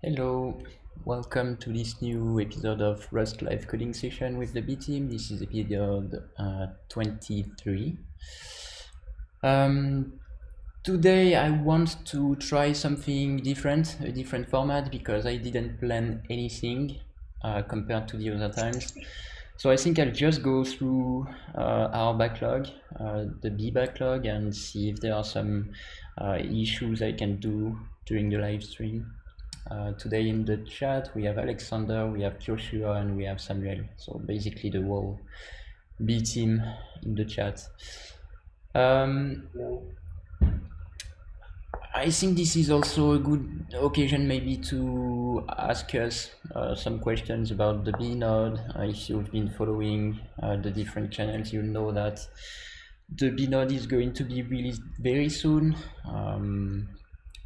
Hello, welcome to this new episode of Rust Live Coding Session with the B team. This is episode 23. Today I want to try something different, a different format, because I didn't plan anything compared to the other times. So I think I'll just go through our backlog, the B backlog, and see if there are some issues I can do during the live stream. Today in the chat we have Alexander, we have Joshua, and we have Samuel. So basically the whole B team in the chat. I think this is also a good occasion maybe to ask us some questions about the B node. If you've been following the different channels, you know that the B node is going to be released very soon.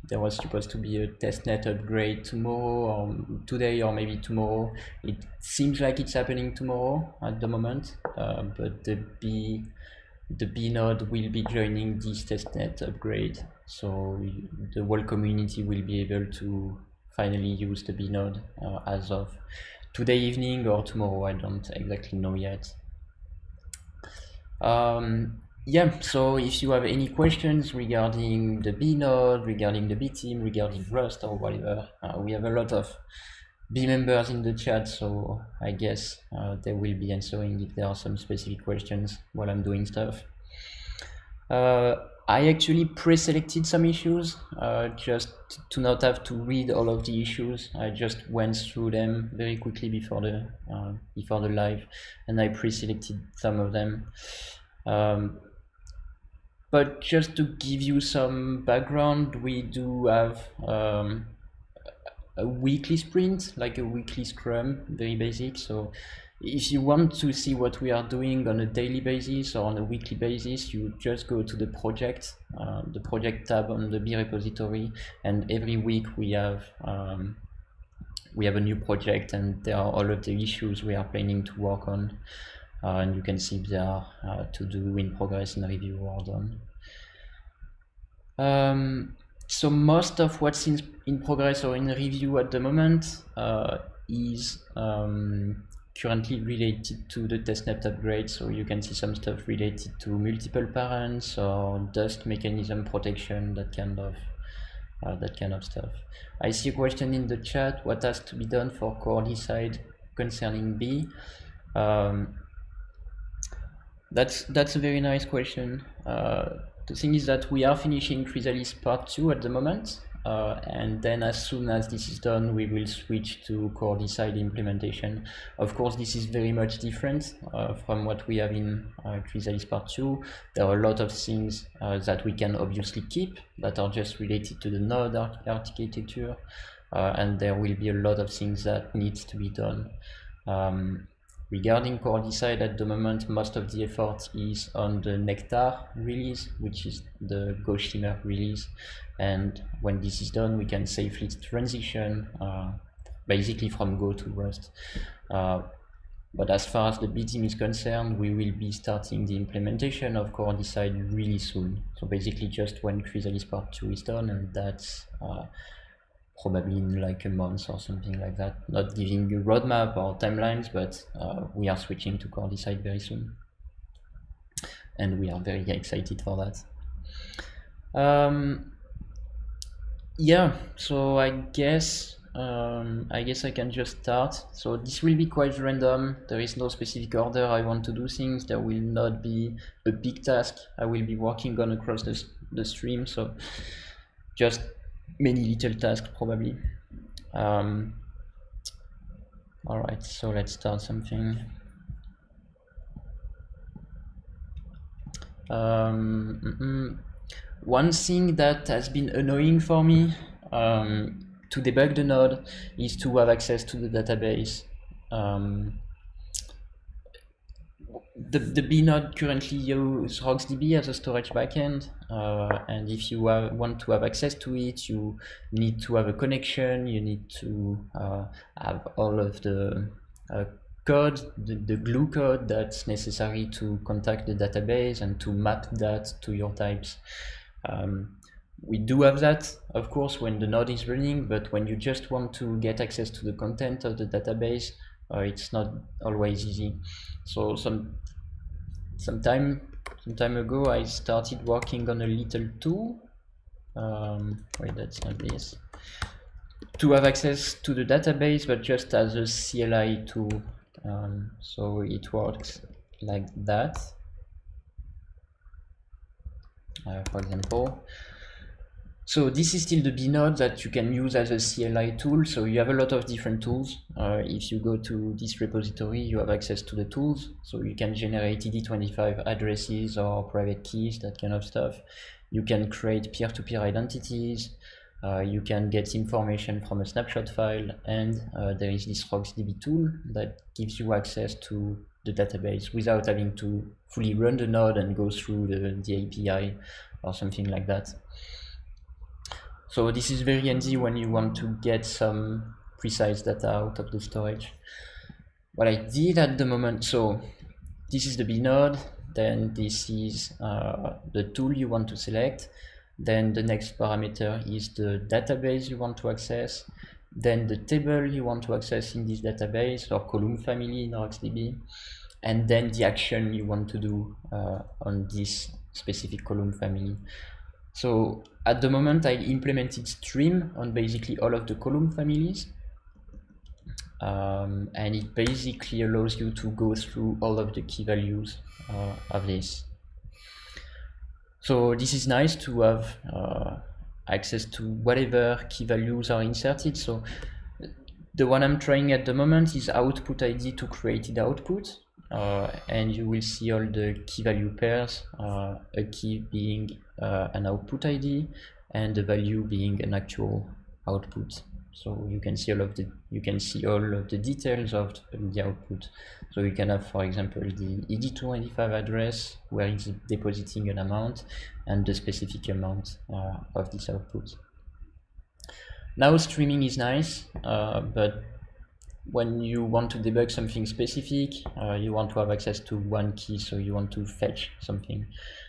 There was supposed to be a testnet upgrade tomorrow, or today, or maybe tomorrow. It seems like it's happening tomorrow at the moment, but the B node will be joining this testnet upgrade, so the whole community will be able to finally use the B node as of today evening or tomorrow. I don't exactly know yet. Yeah, so if you have any questions regarding the B node, regarding the B team, regarding Rust or whatever, we have a lot of B members in the chat, so I guess they will be answering if there are some specific questions while I'm doing stuff. I actually pre-selected some issues just to not have to read all of the issues. I just went through them very quickly before the live, and I pre-selected some of them. But just to give you some background, we do have a weekly sprint, like a weekly scrum, very basic. So if you want to see what we are doing on a daily basis or on a weekly basis, you just go to the project tab on the B repository, and every week we have a new project, and there are all of the issues we are planning to work on. And you can see if they are to do, in progress, in review, or done. So most of what's in progress or in review at the moment is currently related to the testnet upgrade. So you can see some stuff related to multiple parents or dust mechanism protection, that kind of stuff. I see a question in the chat: what has to be done for core decide concerning B? That's a very nice question. The thing is that we are finishing Chrysalis Part 2 at the moment, and then as soon as this is done, we will switch to core decide implementation. Of course, this is very much different from what we have in Chrysalis Part 2. There are a lot of things that we can obviously keep that are just related to the node architecture, and there will be a lot of things that needs to be done. Regarding core decide, at the moment, most of the effort is on the Nectar release, which is the Goshimer release. And when this is done, we can safely transition basically from Go to Rust. But as far as the B team is concerned, we will be starting the implementation of core decide really soon. So basically just when Chrysalis Part 2 is done, and that's probably in like a month or something like that. Not giving you roadmap or timelines, but we are switching to core decide very soon, and we are very excited for that. Yeah, so I guess I can just start. So this will be quite random. There is no specific order I want to do things. There will not be a big task I will be working on across the stream. So just many little tasks probably. All right, so let's start something. One thing that has been annoying for me to debug the node is to have access to the database. The B node currently uses RocksDB as a storage backend, and if you want to have access to it, you need to have a connection, you need to have all of the code, the glue code that's necessary to contact the database and to map that to your types. We do have that, of course, when the node is running, but when you just want to get access to the content of the database, it's not always easy. So some time ago, I started working on a little tool. Wait, that's not this. To have access to the database, but just as a CLI tool. So it works like that. For example. So this is still the B node that you can use as a CLI tool. So you have a lot of different tools. If you go to this repository, you have access to the tools. So you can generate ED25 addresses or private keys, that kind of stuff. You can create peer-to-peer identities. You can get information from a snapshot file, and there is this RocksDB tool that gives you access to the database without having to fully run the node and go through the API or something like that. So this is very handy when you want to get some precise data out of the storage. What I did at the moment, so this is the B node, then this is the tool you want to select, then the next parameter is the database you want to access, then the table you want to access in this database or column family in RocksDB, and then the action you want to do on this specific column family. So at the moment, I implemented stream on basically all of the column families. And it basically allows you to go through all of the key values of this. So this is nice to have access to whatever key values are inserted. So the one I'm trying at the moment is output ID to created output. And you will see all the key value pairs, a key being an output ID and the value being an actual output. So you can see all of the details of the output. So you can have, for example, the ED25 address where it's depositing an amount and the specific amount of this output. Now streaming is nice, but when you want to debug something specific, you want to have access to one key, so you want to fetch something.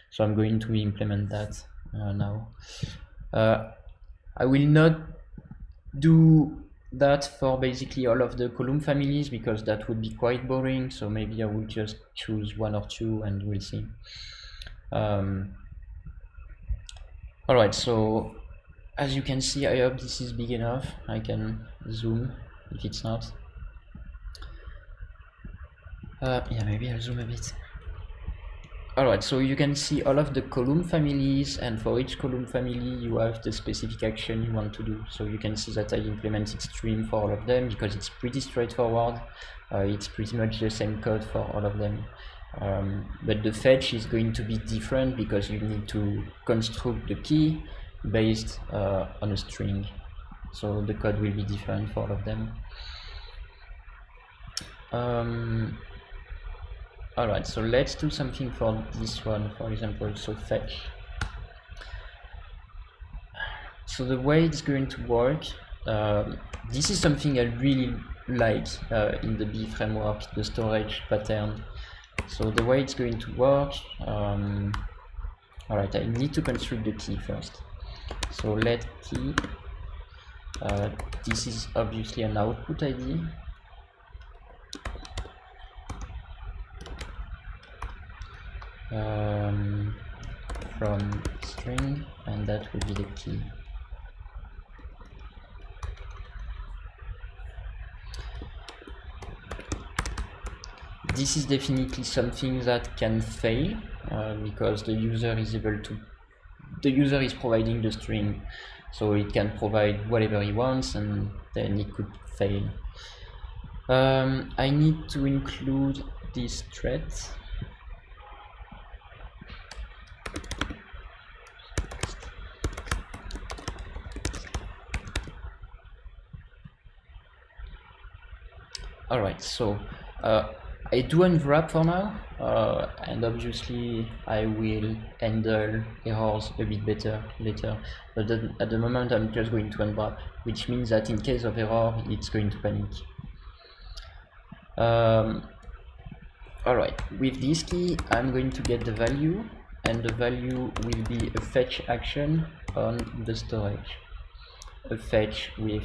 So I'm going to implement that now. I will not do that for basically all of the column families because that would be quite boring, so maybe I will just choose one or two and we'll see. Alright, so as you can see, I hope this is big enough. I can zoom if it's not. Yeah, maybe I'll zoom a bit. Alright, so you can see all of the column families, and for each column family you have the specific action you want to do. So you can see that I implemented stream for all of them because it's pretty straightforward. It's pretty much the same code for all of them. But the fetch is going to be different because you need to construct the key based on a string. So the code will be different for all of them. Alright, so let's do something for this one, for example, so fetch. So the way it's going to work, this is something I really like in the B framework, the storage pattern. So the way it's going to work, alright, I need to construct the key first. So let key, this is obviously an output ID. From string, and that would be the key. This is definitely something that can fail because the user is providing the string, so it can provide whatever he wants and then it could fail. I need to include this threat. Alright, so I do unwrap for now, and obviously I will handle errors a bit better later, but at the moment I'm just going to unwrap, which means that in case of error it's going to panic. Alright, with this key I'm going to get the value, and the value will be a fetch action on the storage. A fetch with,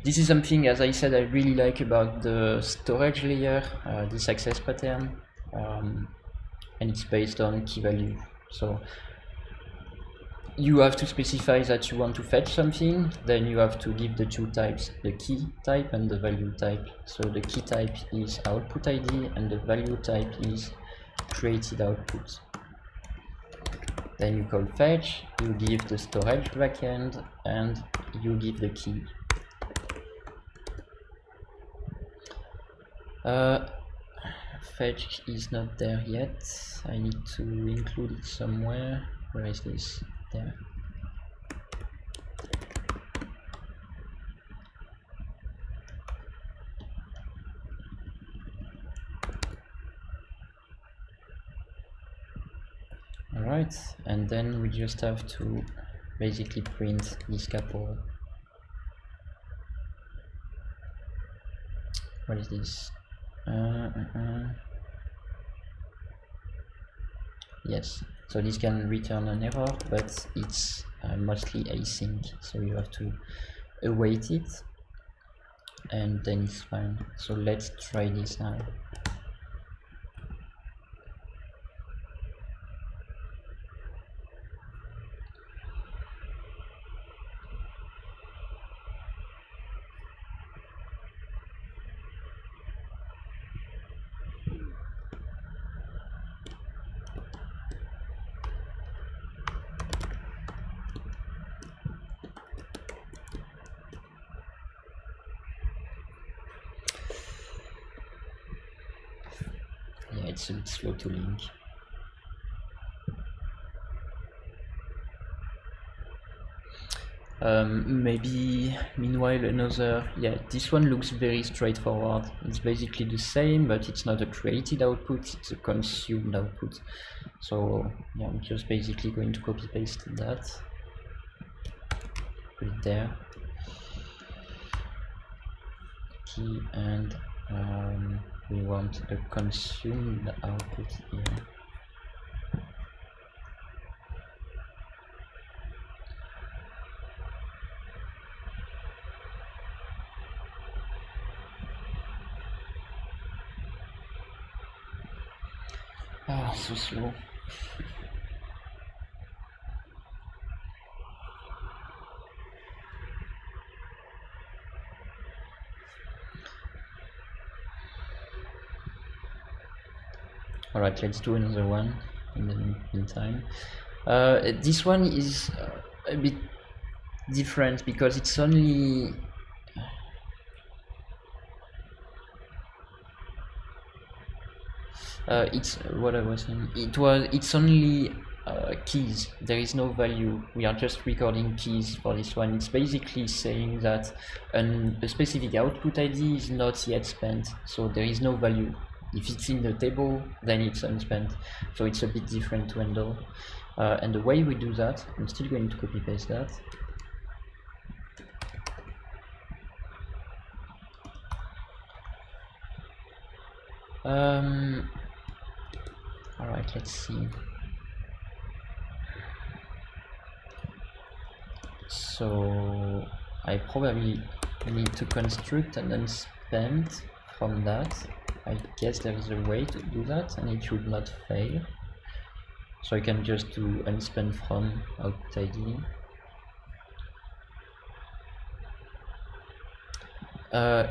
this is something, as I said, I really like about the storage layer, this access pattern, and it's based on key value. So you have to specify that you want to fetch something, then you have to give the two types, the key type and the value type. So the key type is output ID and the value type is created output. Then you call fetch, you give the storage backend, and you give the key. Fetch is not there yet. I need to include it somewhere. Where is this? There. Alright, and then we just have to basically print this couple. What is this? Yes, so this can return an error, but it's mostly async, so you have to await it, and then it's fine. So let's try this now. Yeah, it's a bit slow to link. Maybe meanwhile another, yeah, this one looks very straightforward. It's basically the same, but it's not a created output, it's a consumed output. So yeah, I'm just basically going to copy paste that, put it there, key, and we want a consumed output here. Ah, so slow. Alright, let's do another one in the meantime. This one is a bit different because it's only it's what I was saying. It's only keys. There is no value. We are just recording keys for this one. It's basically saying that a specific output ID is not yet spent, so there is no value. If it's in the table, then it's unspent. So it's a bit different to handle. And the way we do that, I'm still going to copy paste that. Alright, let's see. So I probably need to construct an unspent from that. I guess there is a way to do that and it should not fail. So I can just do unspent from output ID.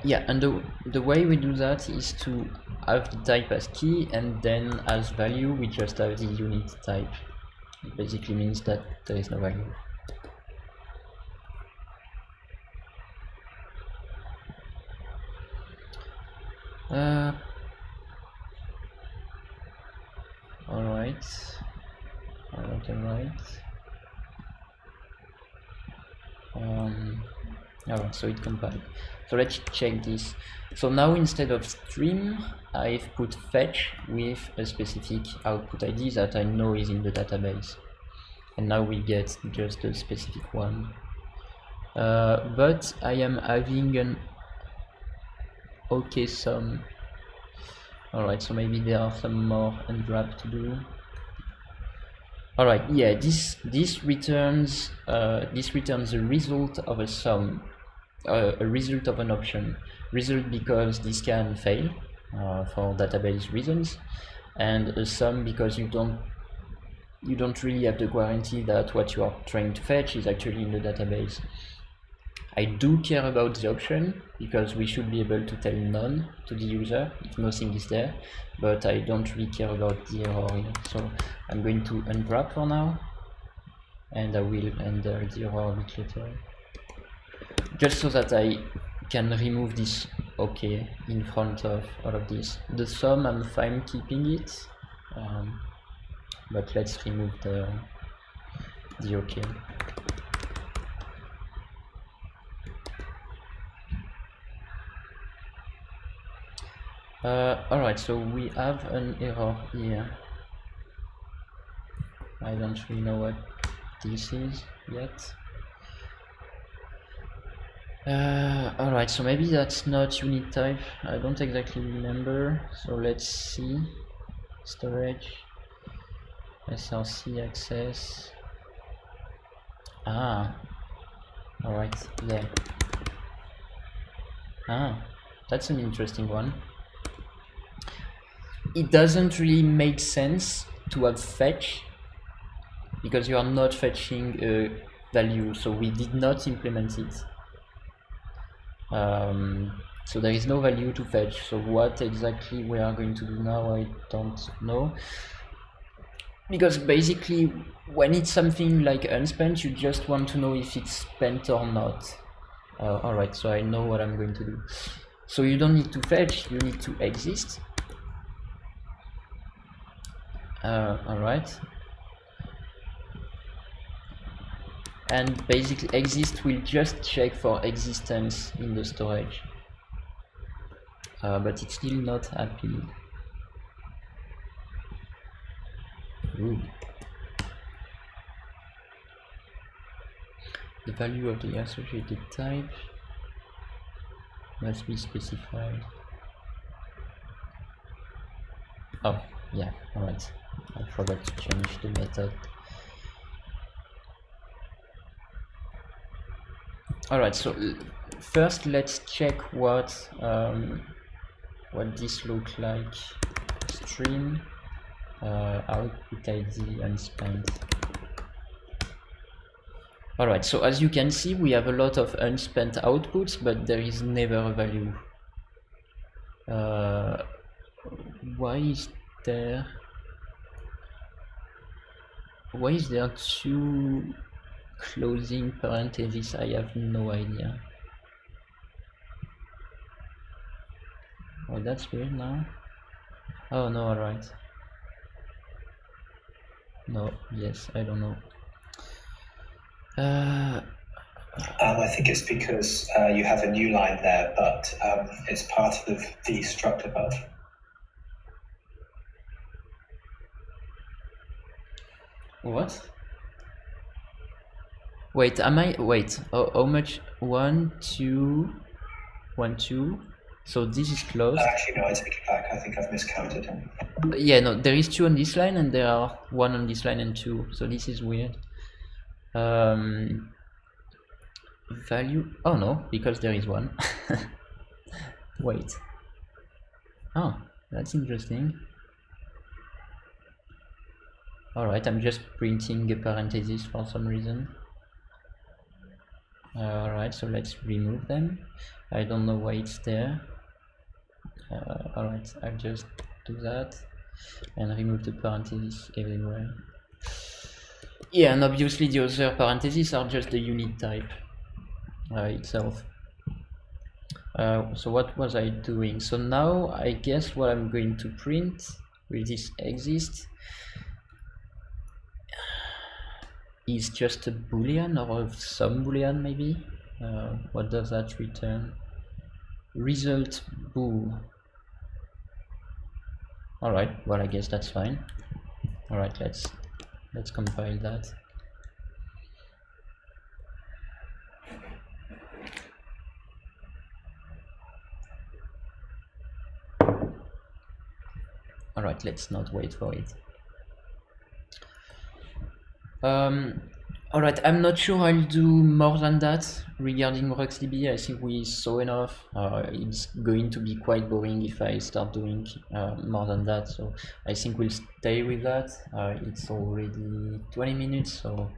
Yeah, and the way we do that is to have the type as key, and then as value we just have the unit type. It basically means that there is no value. Alright. Alright, so it compiled. So let's check this. So now instead of stream, I've put fetch with a specific output ID that I know is in the database. And now we get just a specific one. But I am having an OK sum. Alright, so maybe there are some more unwrap to do. All right, yeah, this returns the result of a sum, a result of an option. Result because this can fail for database reasons, and a sum because you don't really have the guarantee that what you are trying to fetch is actually in the database. I do care about the option because we should be able to tell none to the user if nothing is there, but I don't really care about the error here. So I'm going to unwrap for now, and I will enter the error a bit later, just so that I can remove this OK in front of all of this. The sum, I'm fine keeping it, but let's remove the OK. Alright, so we have an error here. I don't really know what this is yet. Alright, so maybe that's not unit type. I don't exactly remember. So let's see. Storage. SRC access. Ah. Alright, there. Ah, that's an interesting one. It doesn't really make sense to have fetch because you are not fetching a value, so we did not implement it. So there is no value to fetch. So what exactly we are going to do now, I don't know. Because basically, when it's something like unspent, you just want to know if it's spent or not. Alright, so I know what I'm going to do. So you don't need to fetch, you need to exist. Alright. And basically exist will just check for existence in the storage. But it's still not happy. Ooh. The value of the associated type must be specified. Oh, yeah, alright. I forgot to change the method. Alright, so first let's check what this looks like. Stream output ID unspent. Alright, so as you can see, we have a lot of unspent outputs, but there is never a value. Why is there two closing parentheses? I have no idea. Oh, that's weird now. Oh no, alright. No, yes, I don't know. I think it's because you have a new line there, but it's part of the struct above. What? Wait, wait, how much? 1, 2, 1, 2. So this is closed. Actually, no, I take it back. I think I've miscounted. Yeah, no, there is 2 on this line and there are 1 on this line and 2. So this is weird. Value, oh no, because there is 1. Wait. Oh, that's interesting. Alright, I'm just printing a parenthesis for some reason. Alright, so let's remove them. I don't know why it's there. Alright, I'll just do that and remove the parentheses everywhere. Yeah, and obviously the other parentheses are just the unit type itself. So what was I doing? So now I guess what I'm going to print with this exist is just a boolean or some boolean maybe. What does that return? Result bool. Alright, well I guess that's fine. Alright, let's compile that. Alright, let's not wait for it. All right, I'm not sure I'll do more than that regarding RuxDB. I think we saw enough. It's going to be quite boring if I start doing more than that. So I think we'll stay with that. It's already 20 minutes, so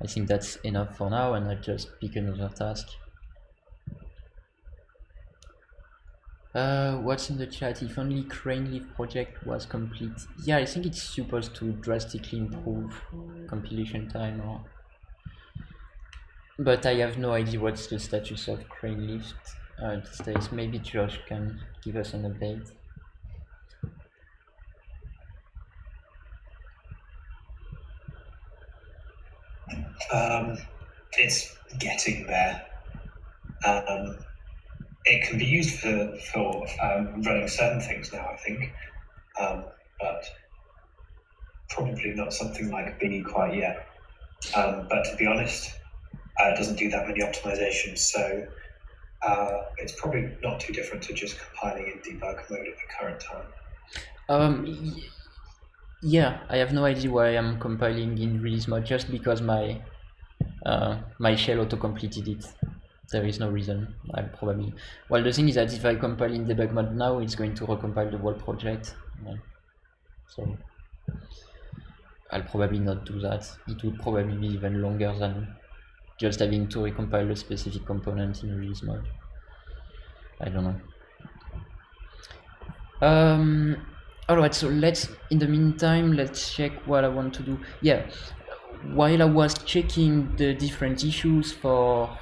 I think that's enough for now, and I'll just pick another task. What's in the chat? If only Crane Leaf project was complete. Yeah, I think it's supposed to drastically improve compilation time, but I have no idea what's the status of Crane Leaf these days. Maybe Josh can give us an update. It's getting there. It can be used for running certain things now, I think, but probably not something like B quite yet. But to be honest, it doesn't do that many optimizations, so it's probably not too different to just compiling in debug mode at the current time. Yeah, I have no idea why I'm compiling in release mode, just because my my shell auto-completed it. There is no reason. I'll probably... Well, the thing is that if I compile in debug mode now, it's going to recompile the whole project. So I'll probably not do that. It would probably be even longer than just having to recompile a specific component in release mode. I don't know. Alright, so in the meantime, let's check what I want to do. Yeah, while I was checking the different issues for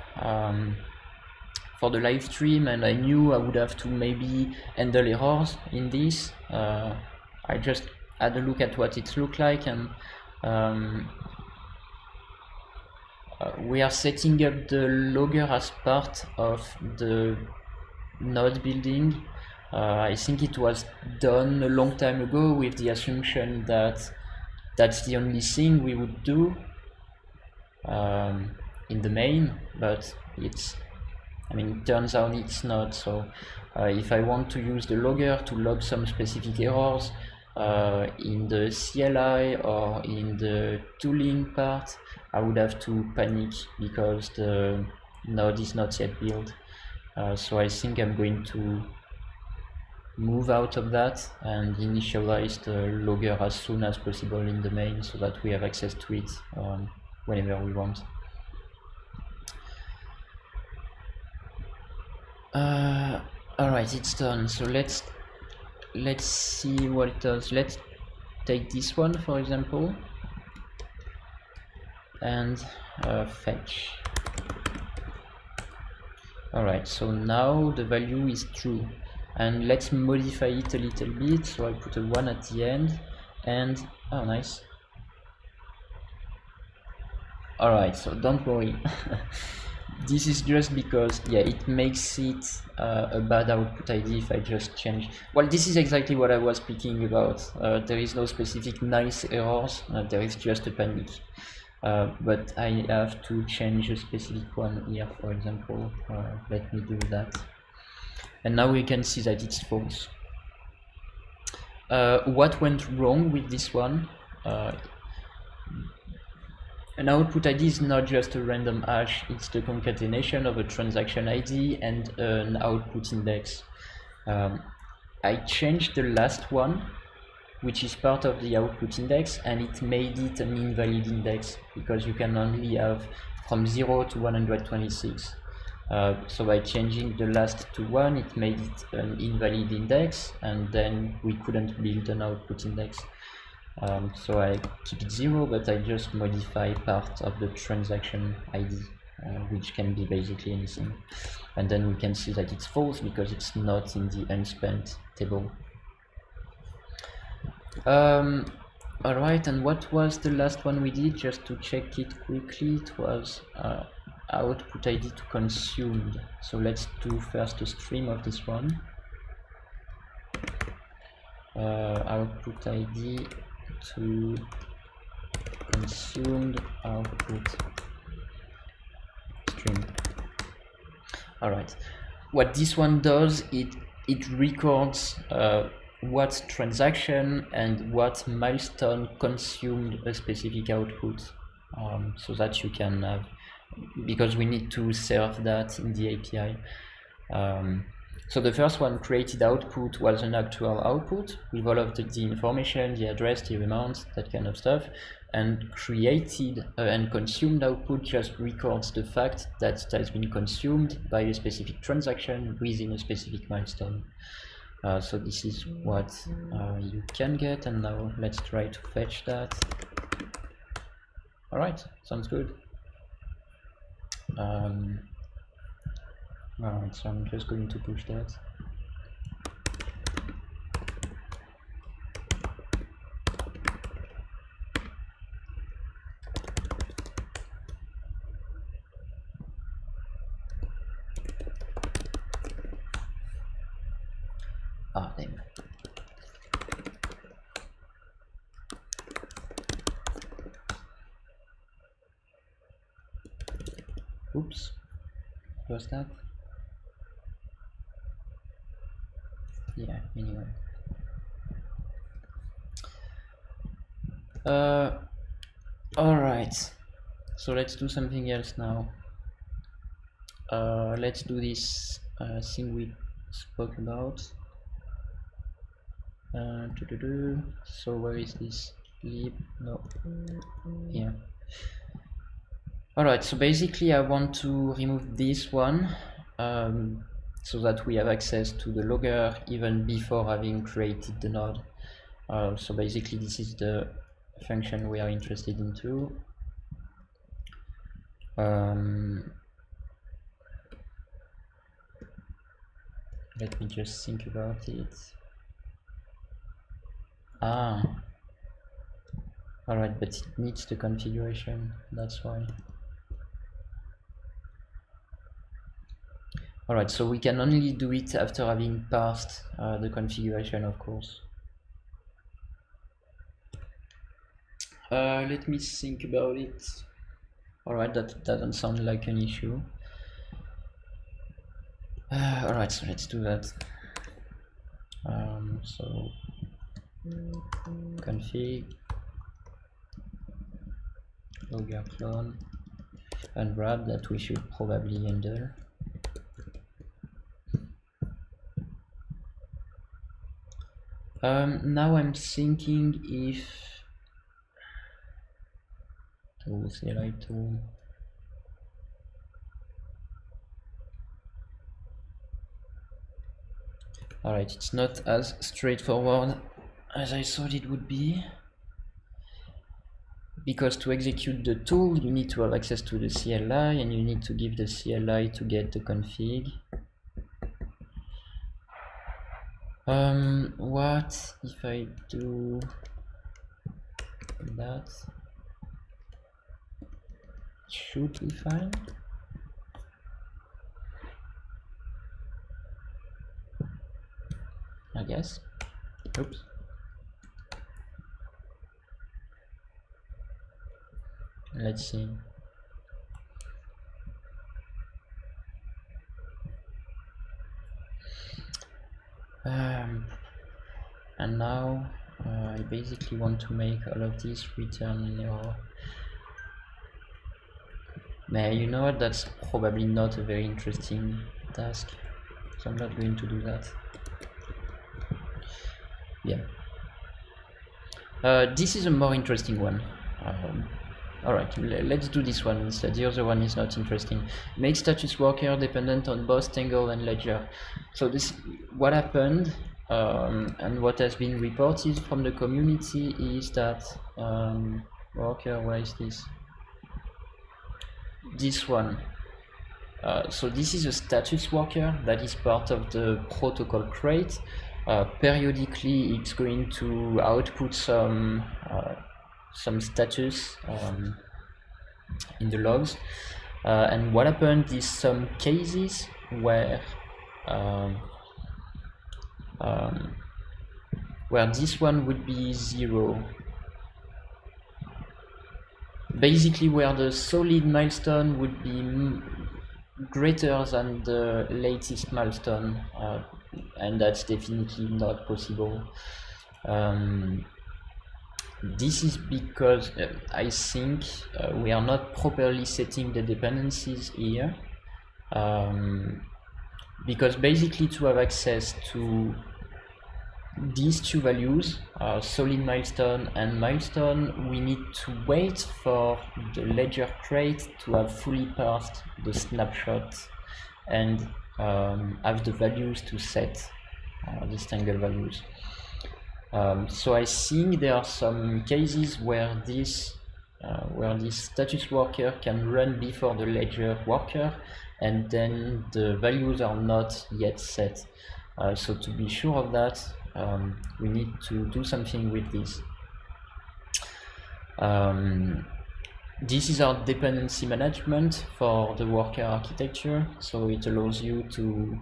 the live stream, and I knew I would have to maybe handle errors in this, I just had a look at what it looked like, and we are setting up the logger as part of the node building. I think it was done a long time ago with the assumption that that's the only thing we would do in the main, but it turns out it's not. So if I want to use the logger to log some specific errors in the CLI or in the tooling part, I would have to panic because the node is not yet built. So I think I'm going to move out of that and initialize the logger as soon as possible in the main, so that we have access to it whenever we want. Alright, it's done. So let's see what it does. Let's take this one, for example, and fetch. Alright, so now the value is true, and let's modify it a little bit. So I put a 1 at the end, and oh, nice. Alright, so don't worry. This is just because, yeah, it makes it a bad output ID if I just change. Well, this is exactly what I was speaking about. There is no specific nice errors, there is just a panic. But I have to change a specific one here, for example. Let me do that. And now we can see that it's false. What went wrong with this one? An output ID is not just a random hash, it's the concatenation of a transaction ID and an output index. I changed the last one, which is part of the output index, and it made it an invalid index, because you can only have from 0 to 126. So by changing the last to 1, it made it an invalid index, and then we couldn't build an output index. So I keep it 0, but I just modify part of the transaction ID, which can be basically anything. And then we can see that it's false because it's not in the unspent table. Alright, and what was the last one we did? Just to check it quickly, it was output ID to consumed. So let's do first a stream of this one. Output ID to consumed output stream. Alright, what this one does, it records what transaction and what milestone consumed a specific output, so that you can have, because we need to serve that in the API. So the first one, created output, was an actual output with all of the information, the address, the amount, that kind of stuff. And created and consumed output just records the fact that it has been consumed by a specific transaction within a specific milestone. So this is what you can get, and now let's try to fetch that. Alright, sounds good. Alright, so I'm just going to push that. Ah, damn. Oops. What was that? Yeah, anyway. Alright. So let's do something else now. Let's do this thing we spoke about. So where is this? Lib? No. Yeah. Alright, so basically I want to remove this one, so that we have access to the logger even before having created the node. So basically this is the function we are interested in too. Let me just think about it. Alright, but it needs the configuration, that's why. Alright, so we can only do it after having parsed the configuration, of course. Let me think about it. Alright, that doesn't sound like an issue. Alright, so let's do that. So config logger clone and wrap that we should probably handle. Now I'm thinking if CLI tool. Alright, it's not as straightforward as I thought it would be, because to execute the tool you need to have access to the CLI and you need to give the CLI to get the config. What if I do that? Should be fine. I guess. Oops. Let's see. And now I basically want to make all of this return an error. Nah, you know what, that's probably not a very interesting task, so I'm not going to do that. Yeah. This is a more interesting one. Alright, let's do this one instead. The other one is not interesting. Make status worker dependent on both Tango and Ledger. So this, what happened, and what has been reported from the community is that worker, where is this? This one. So this is a status worker that is part of the protocol crate. Periodically it's going to output some status in the logs, and what happened is some cases where this one would be 0, basically where the solid milestone would be greater than the latest milestone, and that's definitely not possible. This is because I think we are not properly setting the dependencies here, because basically to have access to these two values, solid milestone and milestone, we need to wait for the ledger crate to have fully parsed the snapshot and have the values to set these Tangle values. So I think there are some cases where this status worker can run before the ledger worker, and then the values are not yet set. So to be sure of that, we need to do something with this. This is our dependency management for the worker architecture, so it allows you to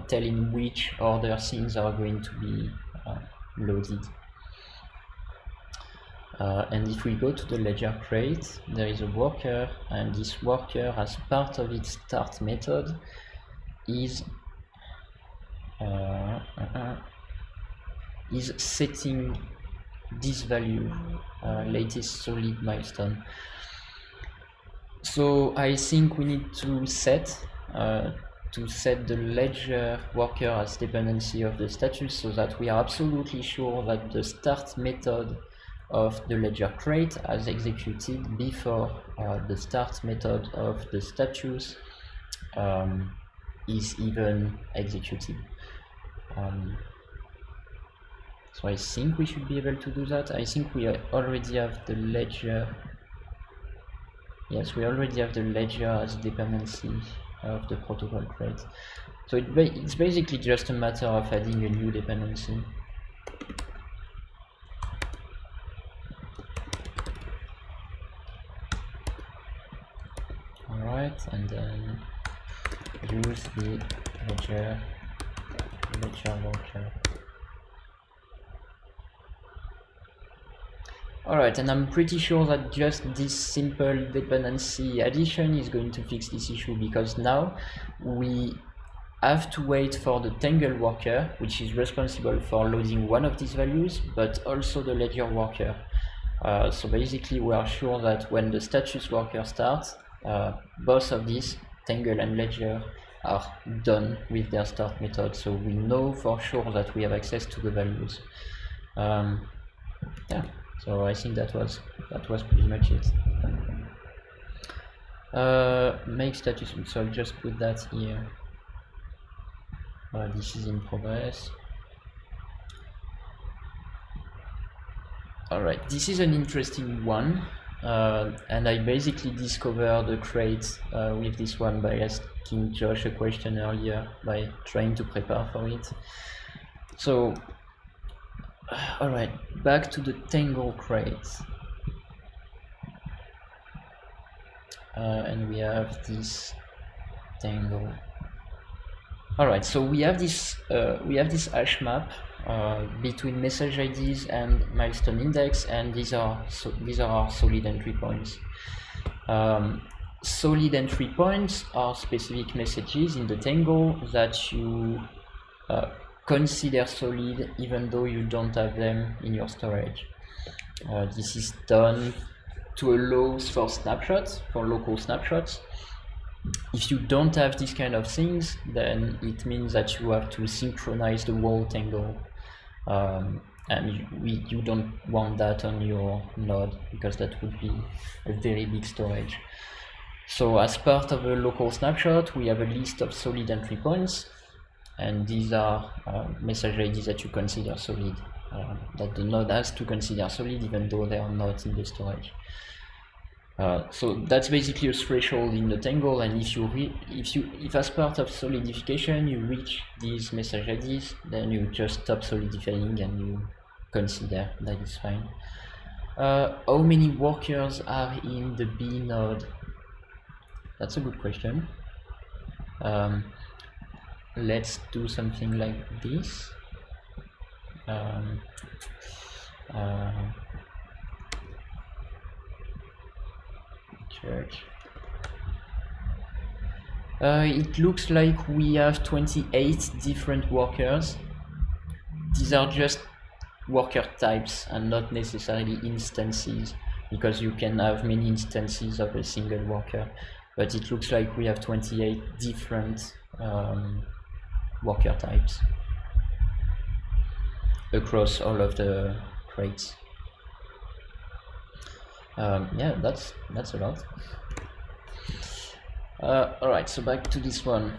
tell in which order things are going to be loaded. And if we go to the ledger crate, there is a worker, and this worker, as part of its start method, is setting this value, latest solid milestone. So I think we need to set the ledger worker as dependency of the status, so that we are absolutely sure that the start method of the ledger crate has executed before the start method of the status is even executed. So I think we should be able to do that. I think we already have the ledger. Yes, we already have the ledger as dependency of the protocol crate. So it's basically just a matter of adding a new dependency. Alright, and then use the ledger worker. Alright, and I'm pretty sure that just this simple dependency addition is going to fix this issue, because now we have to wait for the Tangle worker, which is responsible for loading one of these values, but also the ledger worker. So basically we are sure that when the status worker starts, both of these, Tangle and ledger, are done with their start method, so we know for sure that we have access to the values. Yeah. So I think that was pretty much it. Make status, so I'll just put that here. This is in progress. Alright, this is an interesting one, and I basically discovered the crate with this one by asking Josh a question earlier, by trying to prepare for it. So alright, back to the Tango Crates. And we have this Tango. Alright, so we have this hash map between message IDs and milestone index, and these are our solid entry points. Solid entry points are specific messages in the Tango that you consider solid even though you don't have them in your storage. This is done to allow for snapshots, for local snapshots. If you don't have these kind of things, then it means that you have to synchronize the whole Tango, and you don't want that on your node, because that would be a very big storage. So as part of a local snapshot, we have a list of solid entry points, and these are message IDs that you consider solid, that the node has to consider solid even though they are not in the storage. So that's basically a threshold in the Tango, and if as part of solidification you reach these message IDs, then you just stop solidifying and you consider that it's fine. How many workers are in the B node? That's a good question. Let's do something like this. Church. It looks like we have 28 different workers these are just worker types and not necessarily instances, because you can have many instances of a single worker, but it looks like we have 28 different worker types across all of the crates. Yeah, that's a lot. Alright, so back to this one.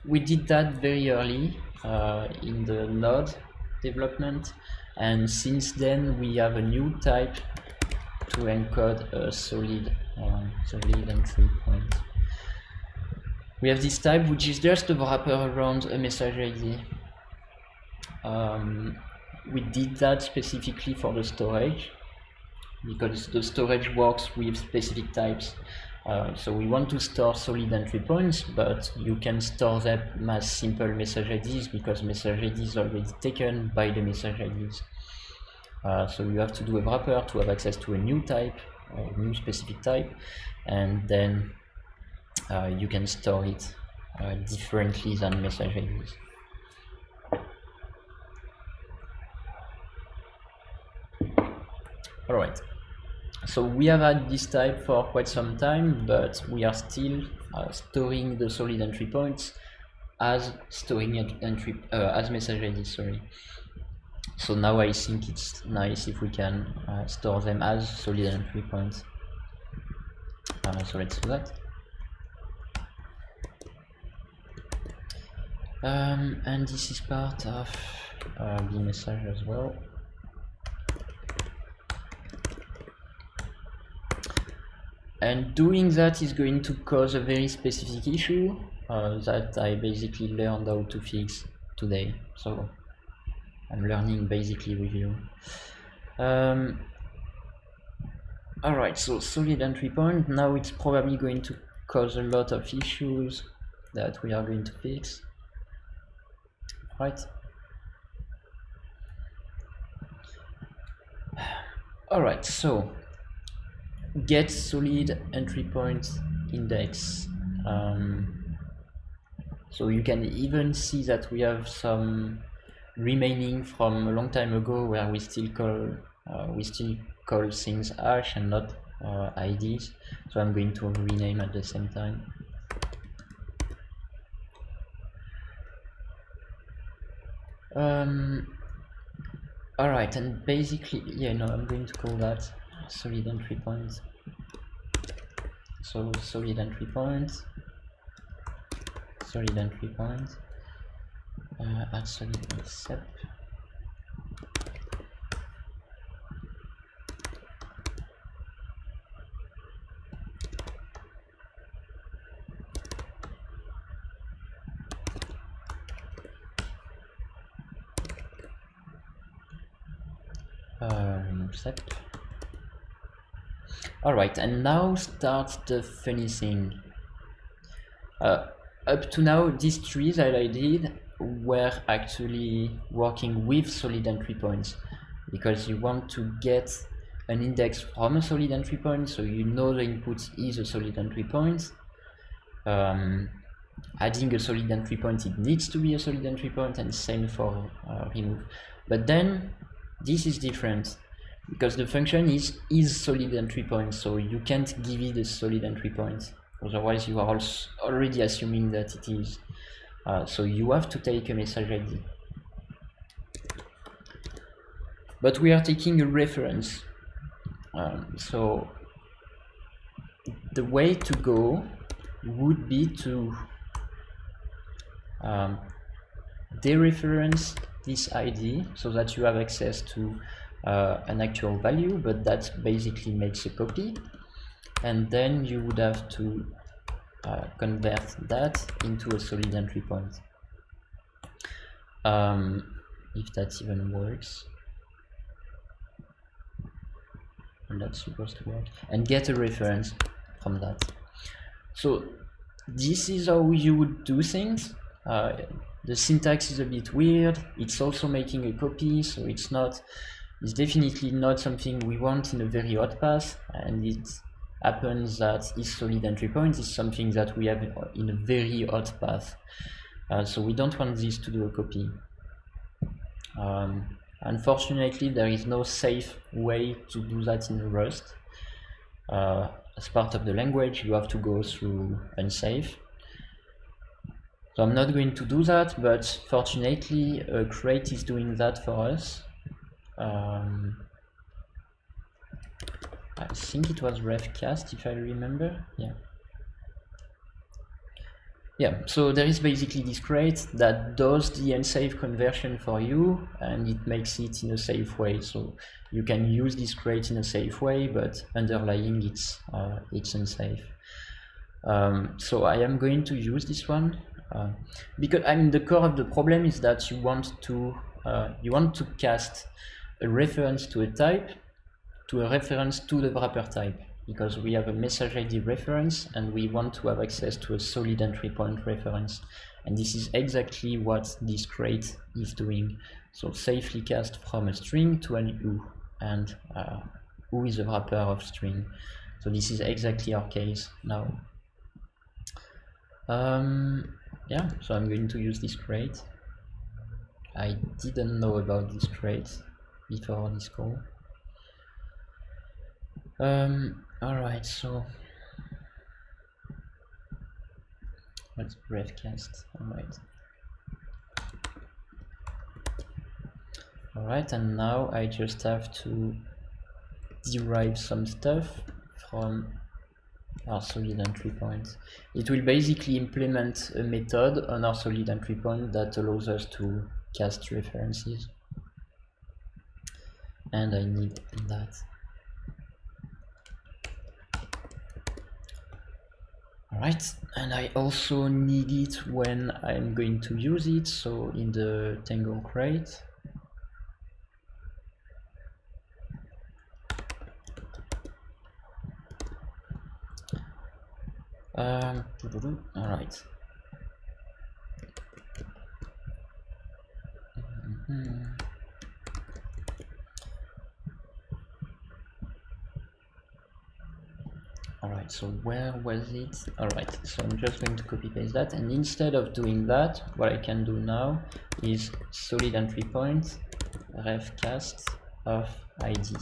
We did that very early in the node development, and since then we have a new type to encode a solid entry point. We have this type which is just a wrapper around a message ID. We did that specifically for the storage, because the storage works with specific types. So we want to store solid entry points, but you can store them as simple message IDs, because message ID is already taken by the message IDs. So you have to do a wrapper to have access to a new type, a new specific type, and then you can store it differently than message IDs. Alright, so we have had this type for quite some time, but we are still storing the solid entry points as as message IDs, sorry. So now I think it's nice if we can store them as solid entry points. So let's do that. And this is part of the message as well. And doing that is going to cause a very specific issue that I basically learned how to fix today. So I'm learning basically with you. Alright, so solid entry point. Now it's probably going to cause a lot of issues that we are going to fix. Right. Alright, so get solid entry point index. So you can even see that we have some remaining from a long time ago where we still call things hash and not IDs. So I'm going to rename at the same time. Alright, and basically, yeah, no, I'm going to call that solid entry point. So solid entry point, add solid accept. Set. Alright, and now starts the funny thing. Up to now, these trees that I did were actually working with solid entry points, because you want to get an index from a solid entry point, so you know the input is a solid entry point. Adding a solid entry point, it needs to be a solid entry point, and same for remove. But then this is different, because the function is solid entry point, so you can't give it a solid entry point, otherwise you are already assuming that it is. So you have to take a message ID. But we are taking a reference. So the way to go would be to dereference this ID so that you have access to an actual value, but that basically makes a copy, and then you would have to convert that into a solid entry point, if that even works, and that's supposed to work, and get a reference from that. So this is how you would do things. The syntax is a bit weird. It's also making a copy, so it's definitely not something we want in a very hot path, and it happens that this solid entry point is something that we have in a very hot path. So we don't want this to do a copy. Unfortunately, there is no safe way to do that in Rust. As part of the language, you have to go through unsafe. So I'm not going to do that, but fortunately, a crate is doing that for us. I think it was refcast, if I remember. Yeah, so there is basically this crate that does the unsafe conversion for you, and it makes it in a safe way. So you can use this crate in a safe way, but underlying it's unsafe. So I am going to use this one because the core of the problem is that you want to cast a reference to a type to a reference to the wrapper type, because we have a message ID reference and we want to have access to a solid entry point reference, and this is exactly what this crate is doing. So safely cast from a string to an U, and U is a wrapper of string. So this is exactly our case now. Yeah, so I'm going to use this crate. I didn't know about this crate before this call. Alright, so let's refcast. Alright, and now I just have to derive some stuff from our solid entry point. It will basically implement a method on our solid entry point that allows us to cast references, and I need that. Alright, and I also need it when I'm going to use it, so in the Tango Crate. Alright. Alright, so where was it? Alright, so I'm just going to copy paste that, and instead of doing that, what I can do now is solid entry point refcast of ID.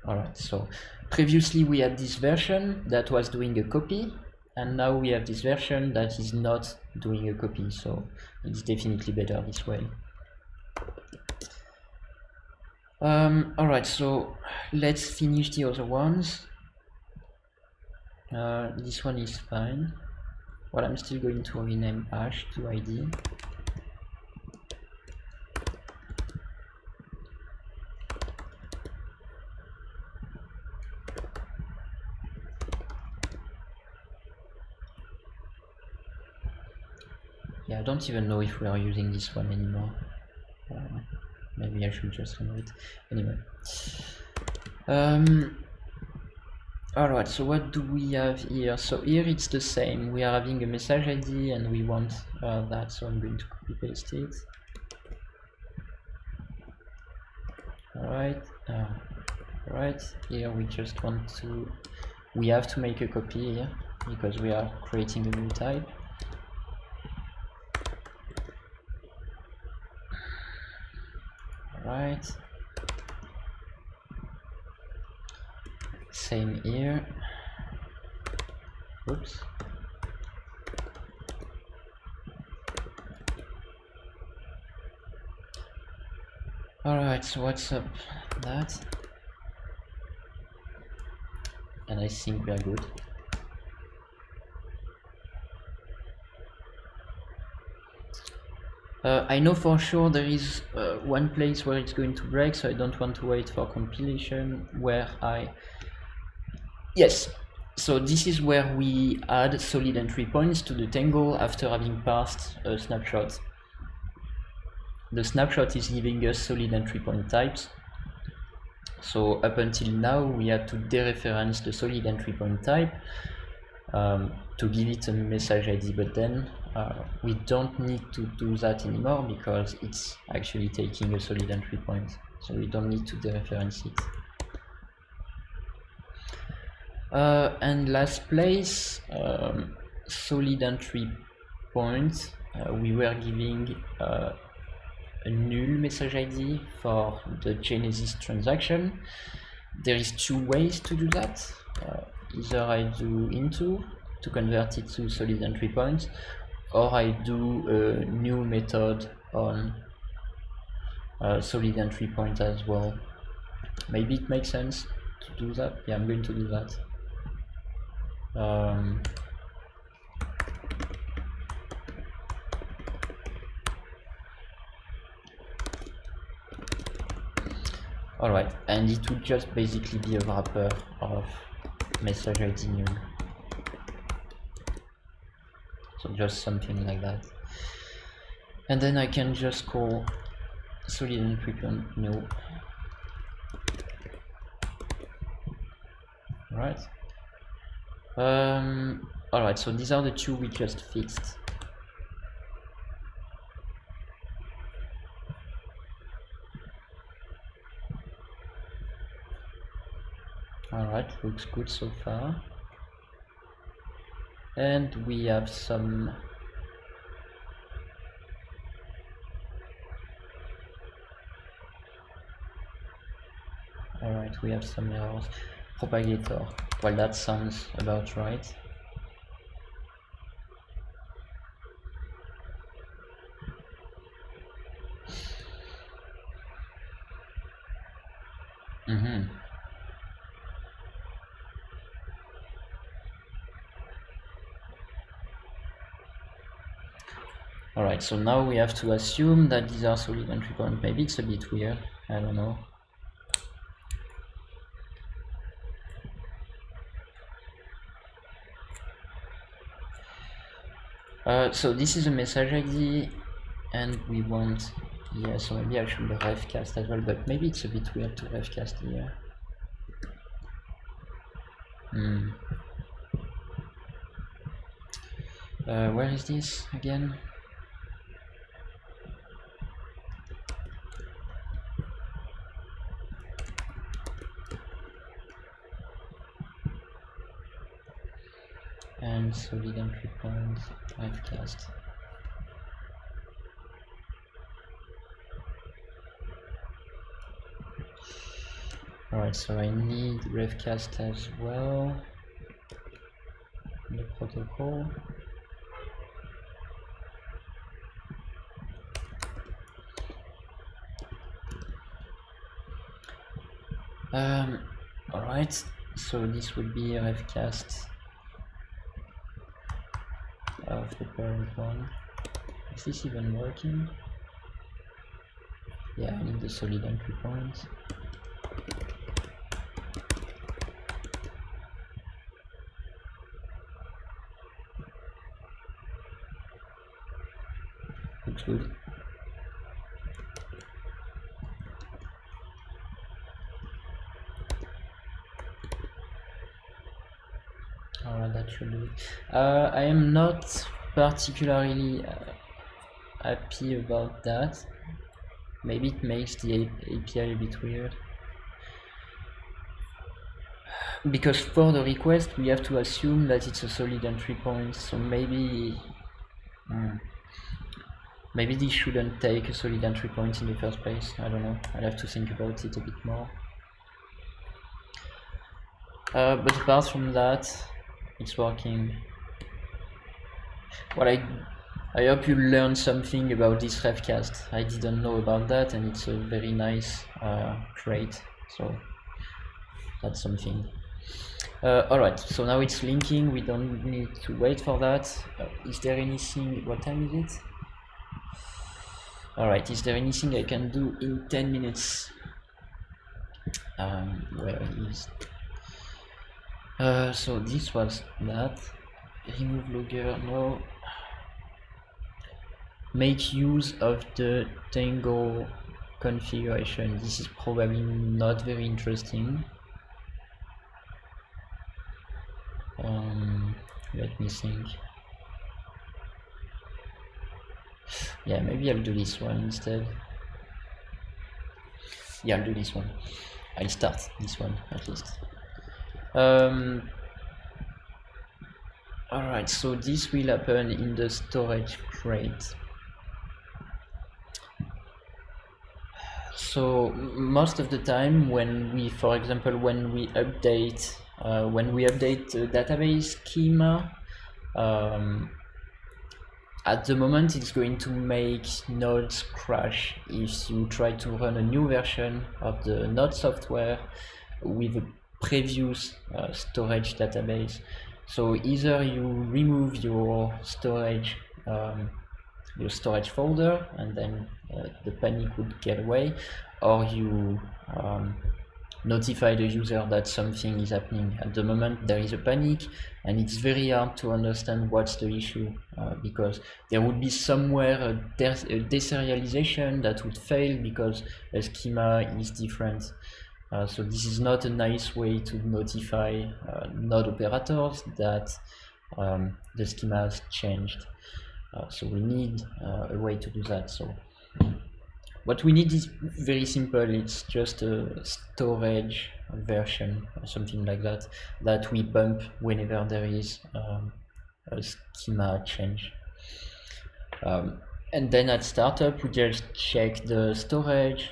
Alright, so previously we had this version that was doing a copy, and now we have this version that is not doing a copy, so it's definitely better this way. Alright, so let's finish the other ones. This one is fine. Well, I'm still going to rename hash to ID. Yeah, I don't even know if we are using this one anymore. Maybe I should just remove it. Anyway. Alright, so what do we have here? So here it's the same. We are having a message ID and we want that, so I'm going to copy paste it. Alright, right here we just want to, we have to make a copy here because we are creating a new type. Alright, same here. Oops. Alright, so what's up that? And I think we are good. I know for sure there is one place where it's going to break, so I don't want to wait for compilation, where yes, so this is where we add solid entry points to the Tango after having parsed a snapshot. The snapshot is giving us solid entry point types. So up until now we had to dereference the solid entry point type to give it a message ID, but then we don't need to do that anymore because it's actually taking a solid entry point, so we don't need to dereference it. And last place, solid entry point. We were giving a null message ID for the Genesis transaction. There is two ways to do that. Either I do into to convert it to solid entry point, or I do a new method on solid entry point as well. Maybe it makes sense to do that. Yeah, I'm going to do that. Alright, and it would just basically be a wrapper of message ID null. So just something like that. And then I can just call solid entry point null. Right. Alright, so these are the two we just fixed. Alright, looks good so far. And we have some alright, we have some errors. Propagator. Well, that sounds about right. Alright, so now we have to assume that these are solid entry points. Maybe it's a bit weird, I don't know. So this is a message ID, and we want, yeah, so maybe I should refcast as well, but maybe it's a bit weird to refcast here. Where is this again? And solid entry point, refcast. Alright, so I need refcast as well in the protocol. Alright, so this would be a refcast of the parent one. Is this even working? Yeah, I need the solid entry point. Looks good. Alright, that should do it. I am not particularly happy about that. Maybe it makes the API a bit weird. Because for the request we have to assume that it's a solid entry point, so maybe maybe this shouldn't take a solid entry point in the first place. I don't know, I'll have to think about it a bit more. But apart from that, it's working. Well, I hope you learned something about this refcast. I didn't know about that, and it's a very nice crate, so that's something. Alright, so now it's linking, we don't need to wait for that. Is there anything, what time is it? Alright, is there anything I can do in 10 minutes? Where is... so this was that. Remove logger, no. Make use of the Tango configuration. This is probably not very interesting. Let me think. Yeah, maybe I'll do this one instead. Yeah, I'll do this one. I'll start this one at least. Alright, so this will happen in the storage crate. So most of the time when we, for example, when we update the database schema, at the moment it's going to make nodes crash if you try to run a new version of the node software with a previous storage database. So either you remove your storage folder and then the panic would get away, or you notify the user that something is happening. At the moment there is a panic and it's very hard to understand what's the issue, because there would be somewhere a deserialization that would fail because a schema is different. So this is not a nice way to notify node operators that the schema has changed. So we need a way to do that. So what we need is very simple. It's just a storage version or something like that that we bump whenever there is a schema change. And then at startup we just check the storage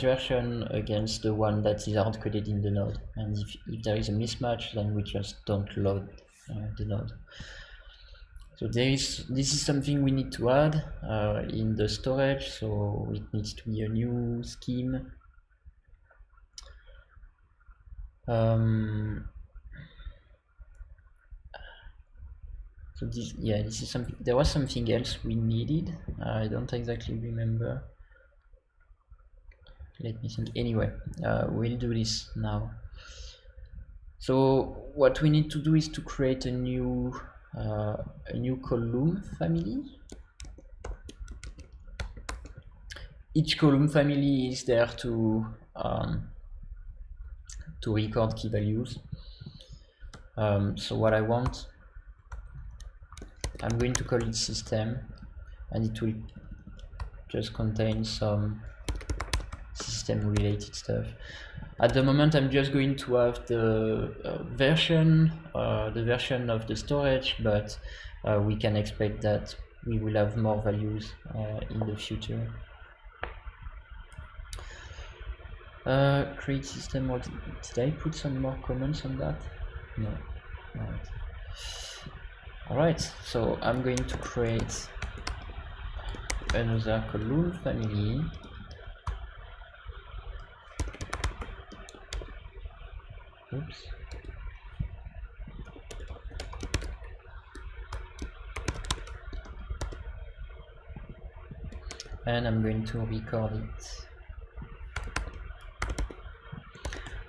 version against the one that is hard-coded in the node, and if there is a mismatch then we just don't load the node. So this is something we need to add in the storage, so it needs to be a new scheme. So this is something. There was something else we needed. I don't exactly remember. Let me think. Anyway, we'll do this now. So what we need to do is to create a new column family. Each column family is there to record key values. So what I want, I'm going to call it system, and it will just contain some system related stuff. At the moment I'm just going to have the version of the storage, but we can expect that we will have more values in the future. Create system. What did I put some more comments on that? No. Alright, so I'm going to create another column family. Oops. And I'm going to record it.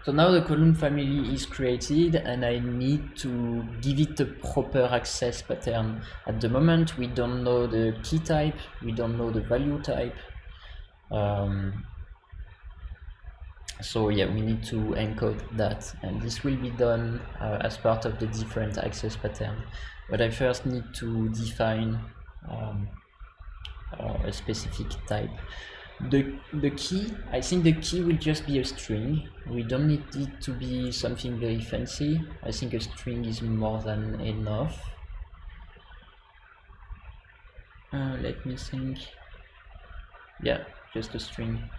So now the column family is created and I need to give it a proper access pattern. At the moment we don't know the key type, we don't know the value type. So yeah, we need to encode that, and this will be done as part of the different access pattern. But I first need to define a specific type. The key, I think the key will just be a string. We don't need it to be something very fancy. I think a string is more than enough. Let me think. Yeah, just a string.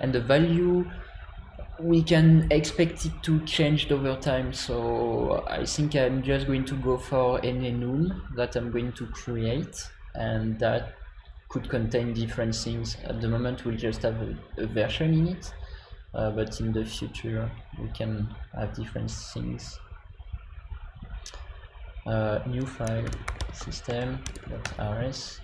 And the value, we can expect it to change over time. So I think I'm just going to go for any enum that I'm going to create, and that could contain different things. At the moment we'll just have a version in it, but in the future we can have different things. New file, system.rs.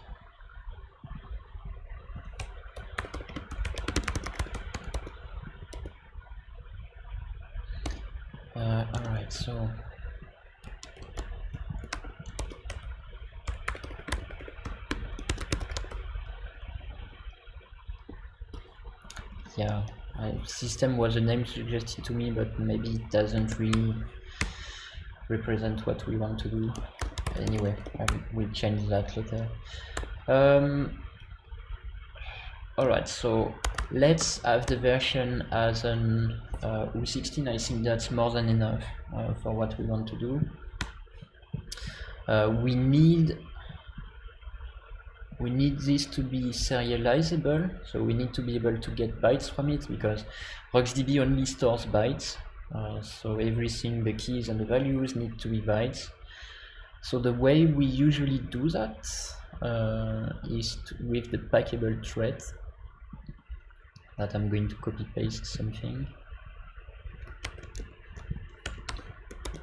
Alright, so yeah, system was a name suggested to me, but maybe it doesn't really represent what we want to do. Anyway, we'll change that later. Alright, so let's have the version as an U16. I think that's more than enough for what we want to do. we need this to be serializable, so we need to be able to get bytes from it, because RocksDB only stores bytes, so everything, the keys and the values, need to be bytes. So the way we usually do that is with the packable thread that I'm going to copy paste something.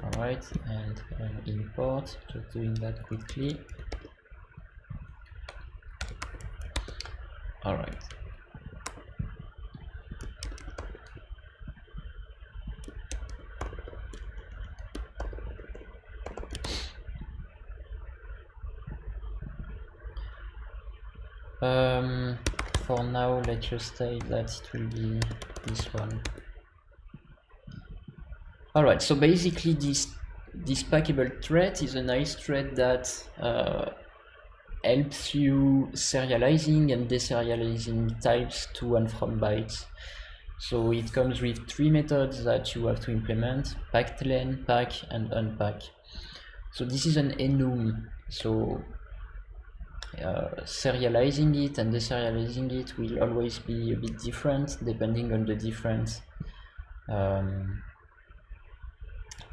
Alright, and import, just doing that quickly. Alright. For now, let's just say that it will be this one. Alright, so basically this packable thread is a nice thread that helps you serializing and deserializing types to and from bytes. So it comes with 3 methods that you have to implement: packed len, pack, and unpack. So this is an enum, so serializing it and deserializing it will always be a bit different depending on the different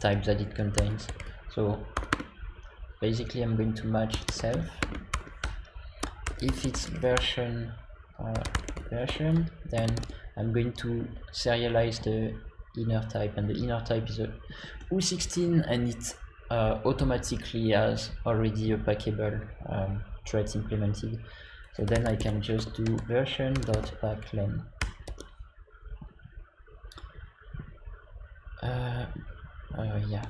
types that it contains. So basically I'm going to match self. If it's version, then I'm going to serialize the inner type, and the inner type is a U16, and it automatically has already a packable thread implemented. So then I can just do version.packlen. Yeah.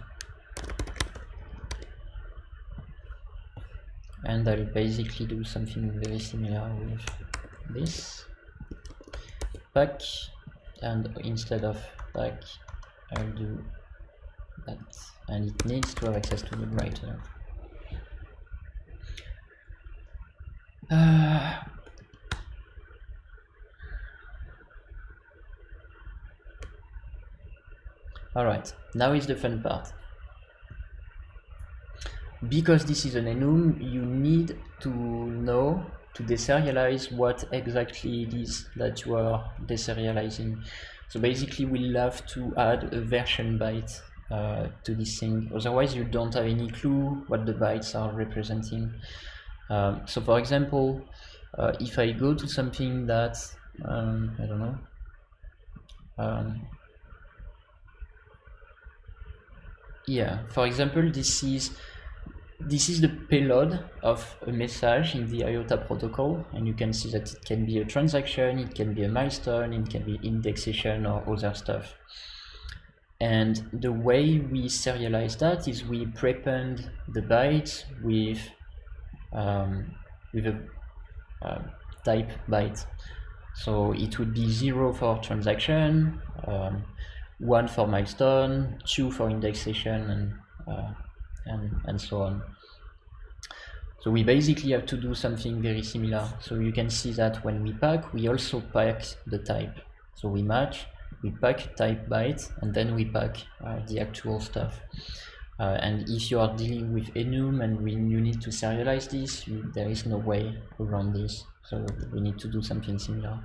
And I'll basically do something very similar with this pack, and instead of pack I'll do that, and it needs to have access to the writer. Alright, now is the fun part. Because this is an enum, you need to know to deserialize what exactly it is that you are deserializing. So basically we'll have to add a version byte to this thing, otherwise you don't have any clue what the bytes are representing. So for example, if I go to something that, I don't know, yeah, for example, this is the payload of a message in the IOTA protocol, and you can see that it can be a transaction, it can be a milestone, it can be indexation or other stuff. And the way we serialize that is we prepend the bytes with a type byte. So it would be 0 for transaction, 1 for milestone, 2 for indexation, and so on. So we basically have to do something very similar. So you can see that when we pack, we also pack the type. So we match, we pack type byte, and then we pack the actual stuff. And if you are dealing with enum and when you need to serialize this, there is no way around this. So we need to do something similar.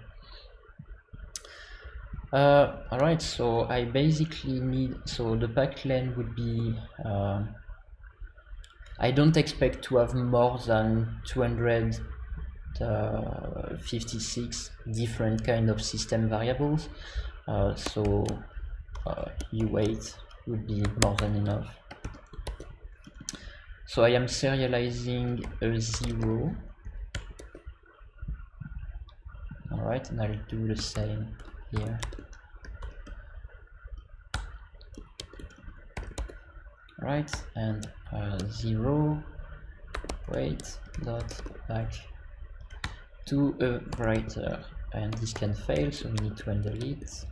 Alright, so I basically need, so the packed len would be, I don't expect to have more than 256 different kind of system variables, so U8 would be more than enough. So I am serializing a 0. Alright, and I'll do the same here. Right, and 0 wait dot back to a writer, and this can fail, so we need to handle it.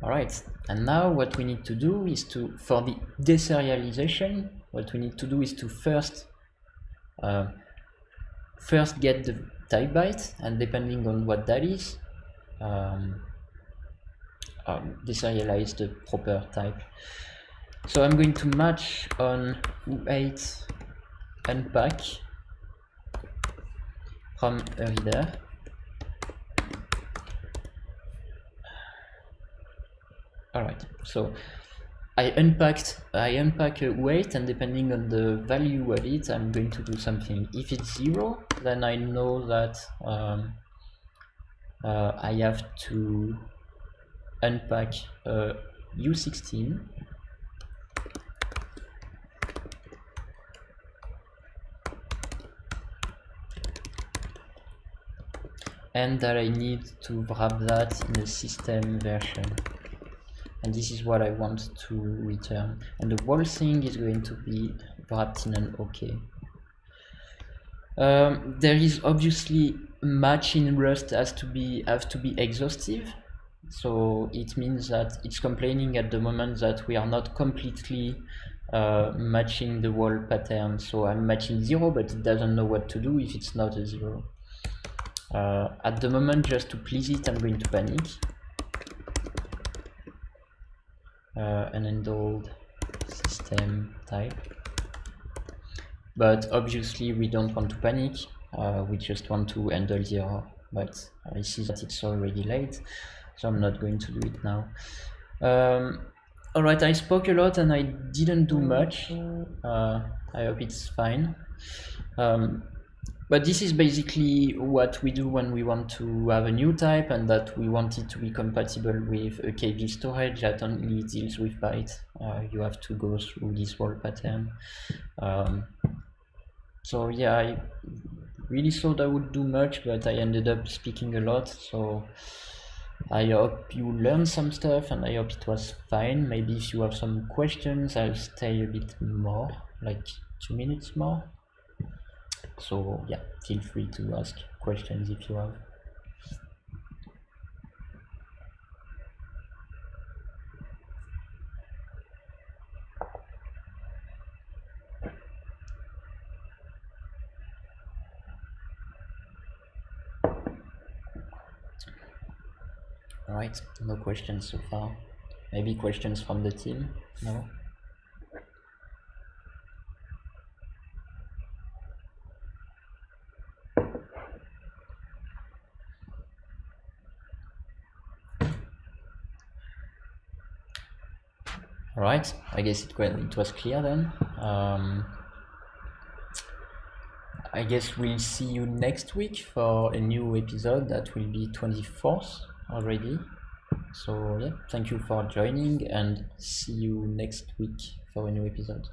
Alright, and now what we need to do is to, for the deserialization, what we need to do is to first get the type byte, and depending on what that is, deserialize the proper type. So I'm going to match on U8 unpack from a reader. Alright, so I unpack a weight, and depending on the value of it, I'm going to do something. If it's 0, then I know that I have to unpack U16, and that I need to wrap that in a system version. And this is what I want to return. And the whole thing is going to be wrapped in an OK. There is obviously match in Rust has to be exhaustive. So it means that it's complaining at the moment that we are not completely matching the whole pattern. So I'm matching 0, but it doesn't know what to do if it's not a 0. At the moment, just to please it, I'm going to panic. Unhandled system type. But obviously we don't want to panic, we just want to handle the error. But I see that it's already late, so I'm not going to do it now. Alright, I spoke a lot and I didn't do much. I hope it's fine. But this is basically what we do when we want to have a new type and that we want it to be compatible with a KB storage that only deals with byte. You have to go through this whole pattern. So yeah, I really thought I would do much, but I ended up speaking a lot. So I hope you learned some stuff and I hope it was fine. Maybe if you have some questions, I'll stay a bit more, like 2 minutes more. So yeah, feel free to ask questions if you have. Alright, no questions so far. Maybe questions from the team? No? Alright, I guess it was clear then. I guess we'll see you next week for a new episode that will be 24th already. So yeah, thank you for joining and see you next week for a new episode.